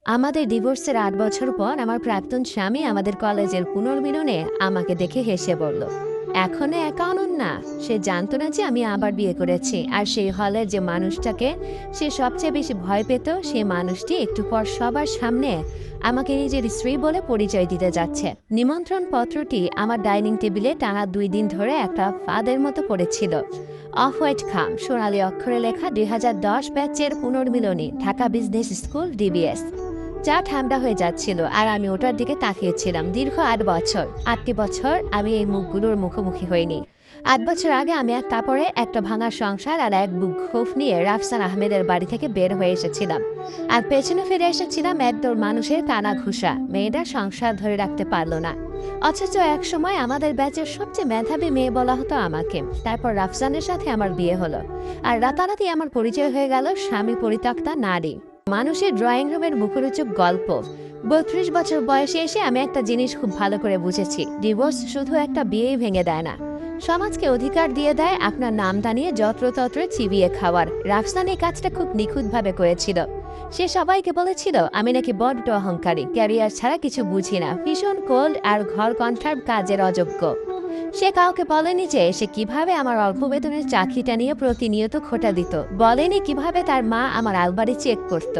আমাদের ডিভোর্সের ৮ বছর পর আমার প্রাক্তন স্বামী আমাদের কলেজের পুনর্মিলনে আমাকে দেখে হেসে বলল, এখনো একা অনন্যা। সে জানতো না যে আমি আবার বিয়ে করেছি, আর সেই হলের যে মানুষটাকে সে সবচেয়ে বেশি ভয় পেত, সেই মানুষটি একটু পর সবার সামনে আমাকে নিজের স্ত্রী বলে পরিচয় দিতে যাচ্ছে। নিমন্ত্রণ পত্রটি আমার ডাইনিং টেবিলে টানা 2 দিন ধরে একটা ফাঁদের মতো পড়েছিল। অফ হোয়াইট খাম সোনালী অক্ষরে লেখা 2010 ব্যাচের পুনর্মিলনী, ঢাকা বিজনেস স্কুল, ডিবিএস। চা ঠান্ডা হয়ে যাচ্ছিল আর আমি ওটার দিকে তাকিয়েছিলাম। দীর্ঘ 8 বছর, 8টি বছর আমি এই মুখগুলোর মুখোমুখি হইনি। 8 বছর আগে আমি এক কাপড়ে একটা ভাঙা সংসার আর এক বুক ক্ষোভ নিয়ে রাফসান আহমেদের বাড়ি থেকে বের হয়ে এসেছিলাম। আর পেছনে ফিরে এসেছিলাম একদল মানুষের কানা ঘুষা। মেয়েটা সংসার ধরে রাখতে পারল না, অথচ এক সময় আমাদের ব্যাচের সবচেয়ে মেধাবী মেয়ে বলা হতো আমাকে। তারপর রাফসানের সাথে আমার বিয়ে হলো, আর রাতারাতি আমার পরিচয় হয়ে গেল স্বামী পরিত্যক্তা নারী। মানুষের ড্রয়িং রুমের মুখরোচক গল্প। 32 বছর বয়সে এসে আমি একটা জিনিস খুব ভালো করে বুঝেছি, ডিভোর্স শুধু একটা বিয়েই ভেঙে দেয় না, সমাজকে অধিকার দিয়ে দেয় আপনার নাম দানিয়ে যত্রতত্র চিবিয়ে খাওয়ার। রাফসান এই কাজটা খুব নিখুঁতভাবে করেছিল। সে সবাইকে বলেছিল আমি নাকি বড্ড অহংকারী, ক্যারিয়ার ছাড়া কিছু বুঝি না, ভীষণ কোল্ড আর ঘর কন্ঠার কাজের অযোগ্য। সে কাউকে বলেনি যে সে কিভাবে আমার অল্প বেতনের চাকরিটা নিয়ে প্রতিনিয়ত খোঁটা দিত, বলেনি কিভাবে তার মা আমার আলমারি চেক করত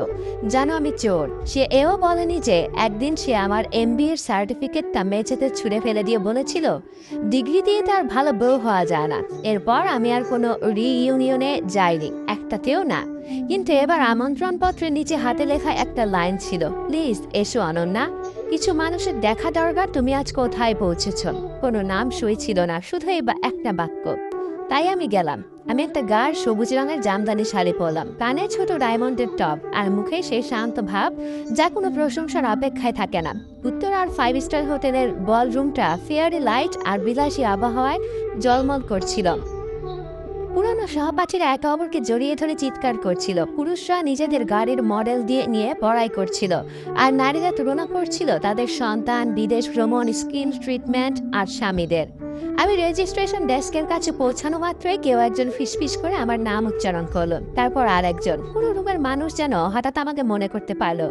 জানো আমি চোর। সে এও বলেনি যে একদিন সে আমার এমবিএর সার্টিফিকেটটা মেঝেতে ছুঁড়ে ফেলে দিয়ে বলেছিল ডিগ্রি দিয়ে তার ভালো বউ হওয়া যায় না। এরপর আমি আর কোনো রিইউনিয়নে যাইনি, একটাতেও না। কিন্তু এবার আমন্ত্রণপত্রের নিচে হাতে লেখা একটা লাইন ছিল, প্লিজ এসো অনন্যা, কিছু মানুষের দেখা দরকার, তুমি আজ কোথায় পৌঁছেছ। কোনো নাম সই ছিল না, শুধু এই একটা বাক্য। তাই আমি গেলাম। আমি একটা গাঢ় সবুজ রঙের জামদানি শাড়ি পরলাম, কানে ছোট ডায়মন্ডের টপ, আর মুখে সেই শান্ত ভাব যা কোনো প্রশংসার অপেক্ষায় থাকে না। উত্তর আর 5 স্টার হোটেলের বলরুমটা ফেয়ারি লাইট আর বিলাসী আবহাওয়ায় জলমল করছিল। পুরানো সহপাঠীরা একে অপরকে জড়িয়ে ধরে চিৎকার করছিল, পুরুষরা নিজেদের গাড়ির মডেল দিয়ে নিয়ে বড়াই করছিল, আর নারীরা তুলনা করছিল তাদের সন্তান, বিদেশ ভ্রমণ, স্কিন ট্রিটমেন্ট আর স্বামীদের। আমি রেজিস্ট্রেশন ডেস্কের কাছে পৌঁছানো মাত্রই কেউ একজন ফিসফিস করে আমার নাম উচ্চারণ করল, তারপর আর একজন। পুরো রুমের মানুষ যেন হঠাৎ আমাকে মনে করতে পারলো।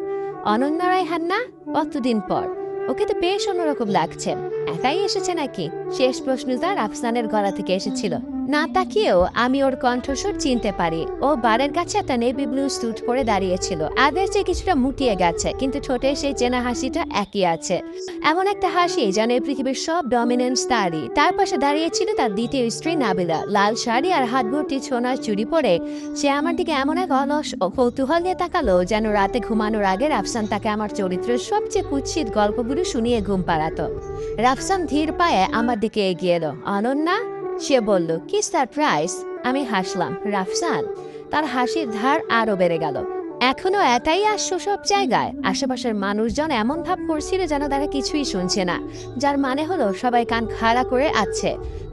অনন্যা রায়হান্না, কতদিন পর, ওকে তো বেশ অন্যরকম লাগছে। একাই এসেছে নাকি? শেষ প্রশ্নটা রাফসানের গলা থেকে এসেছিল। না তাকিয়েও আমি ওর কণ্ঠস্বর চিনতে পারি। ও বারের কাছে একটা নেভি ব্লু স্যুট পরে দাঁড়িয়েছিল, আগের চেয়ে কিছুটা মুটিয়ে গেছে, কিন্তু ঠোঁটে সেই চেনা হাসিটা একই আছে। এমন একটা হাসি যেন এই পৃথিবীর সব ডমিনেন্স তারই। তার পাশে দাঁড়িয়েছিল তার দ্বিতীয় স্ত্রী নাবিলা, লাল শাড়ি আর হাত ভর্তি সোনার চুড়ি পরে। সে আমার দিকে এমন এক অলস ও কৌতূহল নিয়ে তাকালো যেন রাতে ঘুমানোর আগে রাফসান তাকে আমার চরিত্রের সবচেয়ে কুৎসিত গল্পগুলো শুনিয়ে ঘুম পাড়াতো। রাফসান ধীর পায়ে আমার দিকে এগিয়ে এলো। অনন্যা, সে বলল, কি সারপ্রাইজ। আমি হাসলাম। রাফসান, তার হাসির ধার আরো বেড়ে গেল। এখনো এটাই আসছো সব জায়গায়? আশেপাশের মানুষজন এমন ভাব করছিল যেন তারা কিছুই শুনছে না, যার মানে হলো সবাই কান খাড়া করে আছে।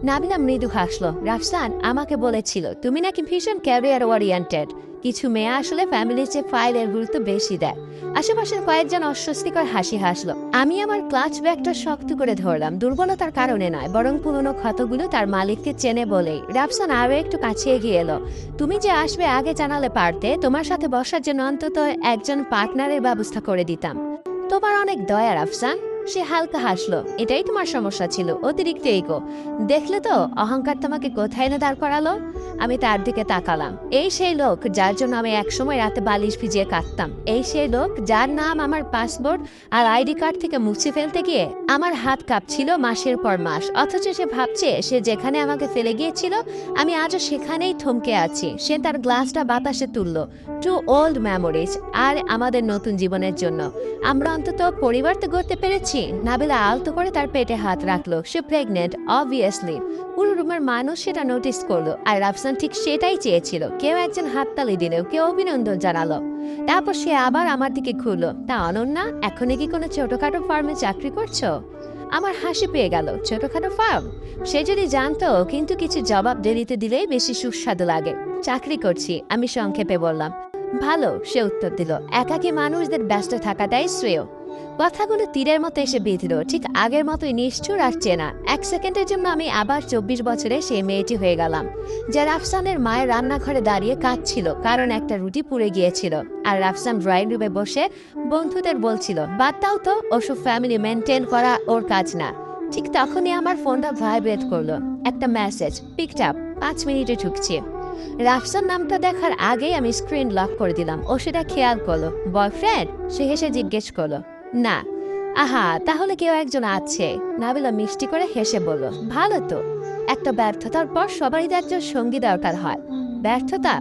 নাবিলা মৃদু হাসলো। রাফসান আমাকে বলেছিল তুমি নাকি ভীষণ ক্যারিয়ার ওরিয়েন্টেড, কিছু মেয়ে আসলে ফ্যামিলির চেয়ে ফাইলের গুরুত্ব বেশি দেয়। আশেপাশের কয়েকজন অস্বস্তিকর হাসি হাসলো। আমি আমার ক্লাচ ব্যাগটা শক্ত করে ধরলাম, দুর্বলতার কারণে নয়, বরং পুরনো ক্ষতগুলো তার মালিককে চেনে বলেই। রাফসান আরো একটু কাছে এগিয়ে এলো। তুমি যে আসবে আগে জানালে পারতে, তোমার সাথে বসার জন্য অন্তত একজন পার্টনারের ব্যবস্থা করে দিতাম। তোমার অনেক দয়া রাফসান। সে হালকা হাসলো। এটাই তোমার সমস্যা ছিল, অতিরিক্ত ইগো। দেখলে তো অহংকার তোমাকে কোথায় এনে দাঁড় করালো। আমি তার দিকে তাকালাম। এই সেই লোক যার জন্য আমি একসময় রাতে বালিশ ভিজিয়ে কাঁদতাম। এই সেই লোক যার নাম আমার পাসপোর্ট আর আইডি কার্ড থেকে মুছে ফেলতে গিয়ে আমার হাত কাঁপছিল মাসের পর মাস। অথচ সে ভাবছে সে যেখানে আমাকে ফেলে গিয়েছিল আমি আজও সেখানেই থমকে আছি। সে তার গ্লাসটা বাতাসে তুলল। টু ওল্ড মেমোরিজ, আর আমাদের নতুন জীবনের জন্য। আমরা অন্তত পরিবার তো গড়তে পেরেছি। নাবিলা আলতো করে তার পেটে হাত রাখলো। সে প্রেগনেন্ট, অবভিয়াসলি। পুরো রুমের মানুষ সেটা নোটিস করলো, আর রাফসান ঠিক সেটাই চেয়েছিল। কেউ একজন হাততালি দিল, কেউ অভিনন্দন জানালো। তারপর সে আবার আমার দিকে ঘুরলো। তা অনন্যা, এখন কি কোনো ছোটখাটো ফার্মে চাকরি করছো? আমার হাসি পেয়ে গেল। ছোটখাটো ফার্ম? সে যদি জানতো, কিন্তু কিছু জবাব দেরিতে দিলেই বেশি সুস্বাদু লাগে। চাকরি করছি, আমি সংক্ষেপে বললাম। ভালো, সে উত্তর দিল। একাকী মানুষদের ব্যস্ত থাকাটাই শ্রেয়। কথাগুলো তীরের মতো এসে বিঁধল, ঠিক আগের মতোই নিষ্ঠুর আর চেনা। 1 সেকেন্ডের জন্য আমি আবার 24 বছরে সেই মেয়েটি হয়ে গেলাম, যে রাফসানের মায়ের রান্নাঘরে দাঁড়িয়ে কাঁদছিল কারণ একটা রুটি পুড়ে গিয়েছিল, আর রাফসান ড্রয়িং রুমে বসে বন্ধুদের বলছিল বাদ দাও তো, ওসব ফ্যামিলি মেনটেন করা ওর কাজ না। ঠিক তখনই আমার ফোনটা ভাইব্রেট করলো, একটা মেসেজ, পিকড আপ, 5 মিনিটে ঢুকছি। রাফসান নামটা দেখার আগেই আমি স্ক্রিন লক করে দিলাম। ও সেটা খেয়াল করলো। বয়ফ্রেন্ড? সে হেসে জিজ্ঞেস করলো। না। আহা, তাহলে কেউ একজন আছে। নাবিলা মিষ্টি করে হেসে বলল, ভালো তো। একটা ব্যর্থতার পর সবারই তো একজন সঙ্গী দরকার হয়। ব্যর্থতা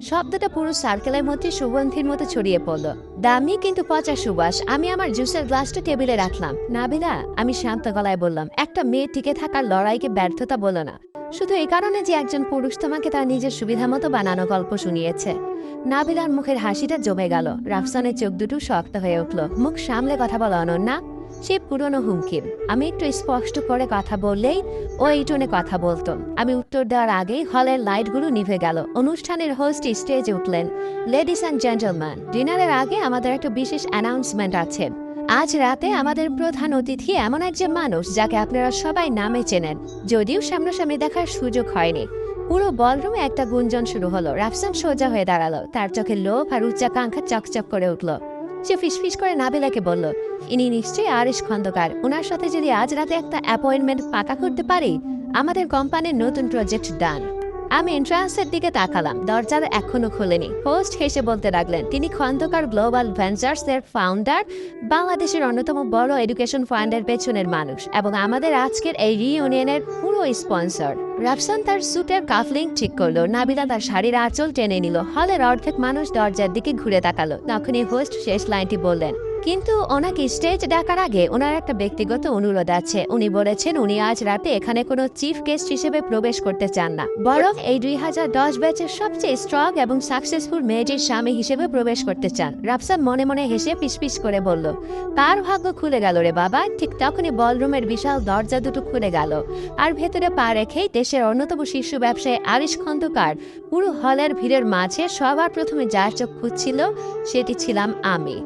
শব্দটা পুরো সার্কেলের মধ্যে সুগন্ধির মতো ছড়িয়ে পড়লো। দামি কিন্তু পচা সুবাস। আমি আমার জুসের গ্লাসটা টেবিলে রাখলাম। নাবিলা, আমি শান্ত গলায় বললাম, একটা মেয়ে টিকে থাকার লড়াইকে ব্যর্থতা বলো না, শুধু এই কারণে যে একজন পুরুষ তোমাকে তার নিজের সুবিধা মতো বানানো গল্প শুনিয়েছে। নাবিলার মুখের হাসিটা জমে গেল। রাফসানের চোখ দুটো শক্ত হয়ে উঠল। মুখ সামলে কথা বলো অনন্যা। সে পুরনো হুমকির। আমি একটু স্পষ্ট করে কথা বললেই ও এই টোনে কথা বলতো। আমি উত্তর দেওয়ার আগেই হলের লাইটগুলো নিভে গেল। অনুষ্ঠানের হোস্ট স্টেজে উঠলেন। লেডিস অ্যান্ড জেন্টলম্যান, ডিনারের আগে আমাদের একটা বিশেষ অ্যানাউন্সমেন্ট আছে। আজ রাতে আমাদের প্রধান অতিথি এমন একজন মানুষ যাকে আপনারা সবাই নামে চেনেন, যদিও সামনাসামনি দেখার সুযোগ হয়নি। পুরো বলরুমে একটা গুঞ্জন শুরু হলো। রাফসান সোজা হয়ে দাঁড়ালো। তার চোখে লোভ আর উচ্চাকাঙ্ক্ষা চকচক করে উঠল। সে ফিসফিস করে নাবিলাকে বলল, ইনি নিশ্চয়ই আরিশ খন্দকার। ওনার সাথে যদি আজ রাতে একটা অ্যাপয়েন্টমেন্ট পাকা করতে পারি, আমাদের কোম্পানির নতুন প্রজেক্ট ডান। আমি এন্ট্রান্সের দিকে তাকালাম। দরজার এখনো খোলেনি। হোস্ট হেসে বলতে লাগলেন, তিনি খন্দকার গ্লোবাল ভেঞ্চার্স এর ফাউন্ডার, বাংলাদেশের অন্যতম বড় এডুকেশন ফান্ডের পেছনের মানুষ, এবং আমাদের আজকের এই রিইউনিয়নের পুরো স্পন্সর। রাফসান তার স্যুটের কাফলিং ঠিক করলো। নাবিলা তার শাড়ির আঁচল টেনে নিল। হলের অর্ধেক মানুষ দরজার দিকে ঘুরে তাকালো। তখনই হোস্ট শেষ লাইনটি বললেন, কিন্তু ওনাকে স্টেজ ডাকার আগে ওনার একটা ব্যক্তিগত অনুরোধ আছে। উনি বলেছেন উনি আজ রাতে এখানে কোনো চিফ গেস্ট হিসেবে প্রবেশ করতে চান না, বরং এই 2010 ব্যাচের সবচেয়ে স্ট্রং এবং সাকসেসফুল মেয়েটির স্বামী হিসেবে প্রবেশ করতে চান। রাফসান মনে মনে হেসে পিসপিস করে বলল, তার ভাগ্য খুলে গেল রে বাবা। ঠিক তখনই বলরুমের বিশাল দরজা দুটো খুলে গেল, আর ভেতরে পা রেখেই দেশের অন্যতম শীর্ষ ব্যবসায়ী আরিশ খন্দকার পুরো হলের ভিড়ের মাঝে সবার প্রথমে যার চোখ খুঁজছিল সেটি ছিলাম আমি।